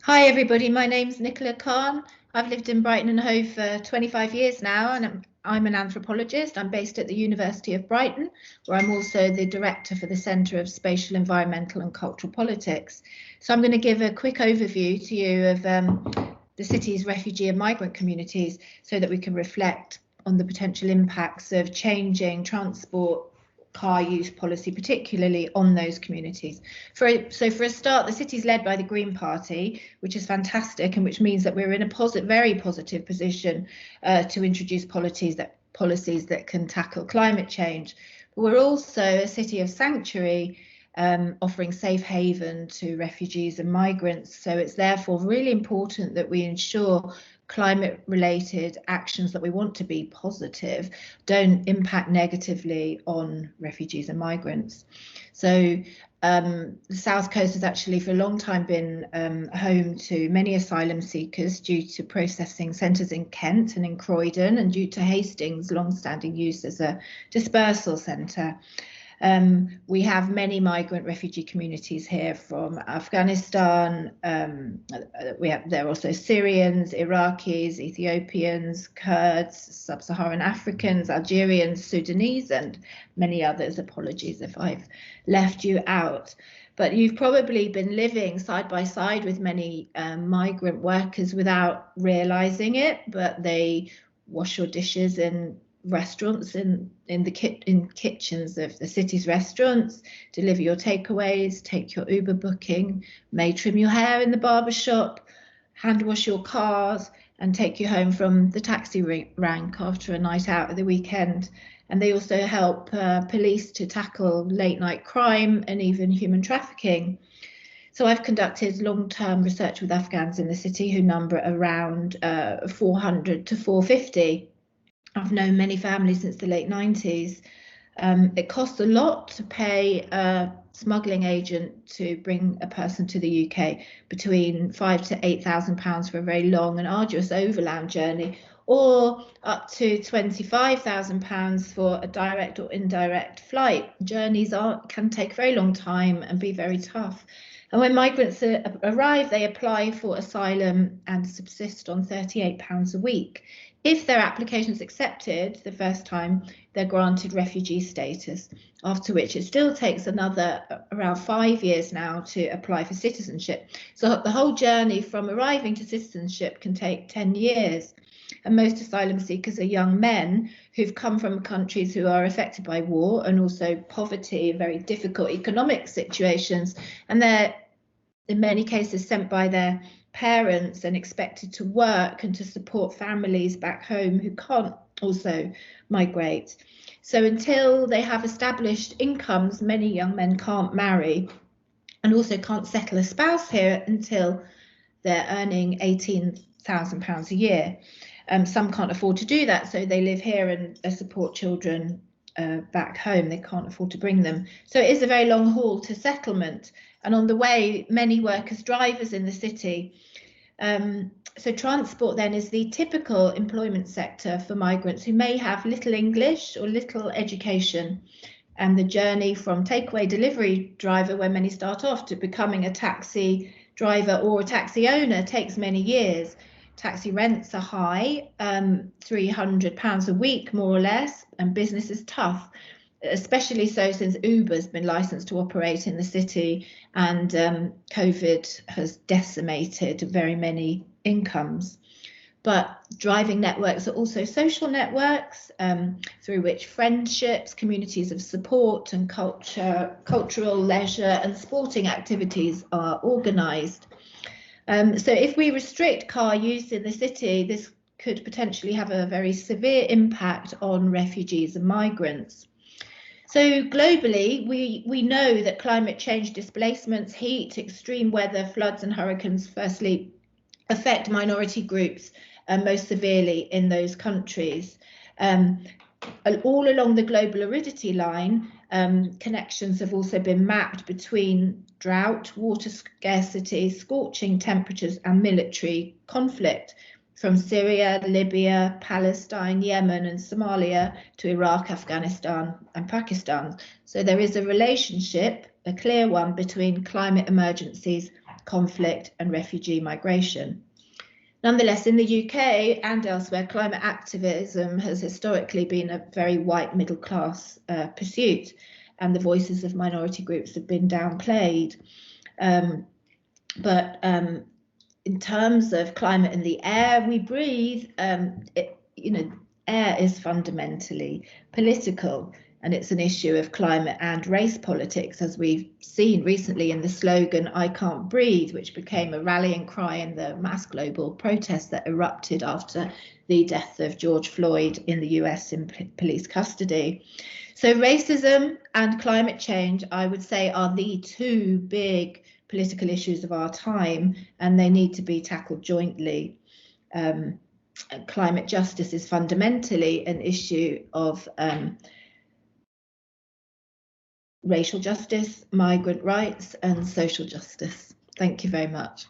Hi everybody, my name's Nichola Khan. I've lived in Brighton and Hove for 25 years now, and I'm an anthropologist. I'm based at the University of Brighton, where I'm also the director for the Centre of Spatial, Environmental and Cultural Politics. So I'm going to give a quick overview to you of the city's refugee and migrant communities so that we can reflect on the potential impacts of changing transport car use policy, particularly on those communities. So for a start, the city's led by the Green Party, which is fantastic, and which means that we're in a very positive position to introduce policies that can tackle climate change. But we're also a city of sanctuary, offering safe haven to refugees and migrants. So it's therefore really important that we ensure climate related actions that we want to be positive don't impact negatively on refugees and migrants. So the South Coast has actually for a long time been home to many asylum seekers due to processing centres in Kent and in Croydon, and due to Hastings' long-standing use as a dispersal centre. We have many migrant refugee communities here from Afghanistan. There are also Syrians, Iraqis, Ethiopians, Kurds, Sub-Saharan Africans, Algerians, Sudanese, and many others. Apologies if I've left you out. But you've probably been living side by side with many migrant workers without realizing it, but they wash your dishes in restaurants, in kitchens of the city's restaurants, deliver your takeaways, take your Uber booking, may trim your hair in the barber shop, hand wash your cars, and take you home from the taxi rank after a night out at the weekend. And they also help police to tackle late night crime and even human trafficking. So I've conducted long-term research with Afghans in the city who number around 400 to 450. I've known many families since the late 90s. It costs a lot to pay a smuggling agent to bring a person to the UK, between £5,000 to £8,000 for a very long and arduous overland journey, or up to £25,000 for a direct or indirect flight. Journeys can take a very long time and be very tough. And when migrants arrive, they apply for asylum and subsist on £38 a week. If their application is accepted the first time, they're granted refugee status, after which it still takes another around 5 years now to apply for citizenship. So the whole journey from arriving to citizenship can take 10 years. And most asylum seekers are young men who've come from countries who are affected by war and also poverty, very difficult economic situations. And they're in many cases sent by their parents and expected to work and to support families back home who can't also migrate. So until they have established incomes, many young men can't marry and also can't settle a spouse here until they're earning £18,000 a year. Some can't afford to do that, so they live here and support children back home. They can't afford to bring them. So it is a very long haul to settlement. And on the way, many work as drivers in the city. So transport then is the typical employment sector for migrants who may have little English or little education. And the journey from takeaway delivery driver, where many start off, to becoming a taxi driver or a taxi owner takes many years. Taxi rents are high, £300 a week, more or less, and business is tough, especially so since Uber's been licensed to operate in the city, and COVID has decimated very many incomes. But driving networks are also social networks through which friendships, communities of support and cultural, leisure and sporting activities are organised. So if we restrict car use in the city, this could potentially have a very severe impact on refugees and migrants. So globally, we know that climate change, displacements, heat, extreme weather, floods and hurricanes firstly affect minority groups most severely in those countries. All along the global aridity line, connections have also been mapped between drought, water scarcity, scorching temperatures and military conflict. from Syria, Libya, Palestine, Yemen and Somalia to Iraq, Afghanistan and Pakistan. So there is a relationship, a clear one, between climate emergencies, conflict and refugee migration. Nonetheless, in the UK and elsewhere, climate activism has historically been a very white middle class pursuit, and the voices of minority groups have been downplayed. But in terms of climate and the air we breathe, air is fundamentally political, and it's an issue of climate and race politics, as we've seen recently in the slogan "I can't breathe," which became a rallying cry in the mass global protests that erupted after the death of George Floyd in the US in police custody. So racism and climate change, I would say, are the two big political issues of our time, and they need to be tackled jointly. Climate justice is fundamentally an issue of racial justice, migrant rights and social justice. Thank you very much.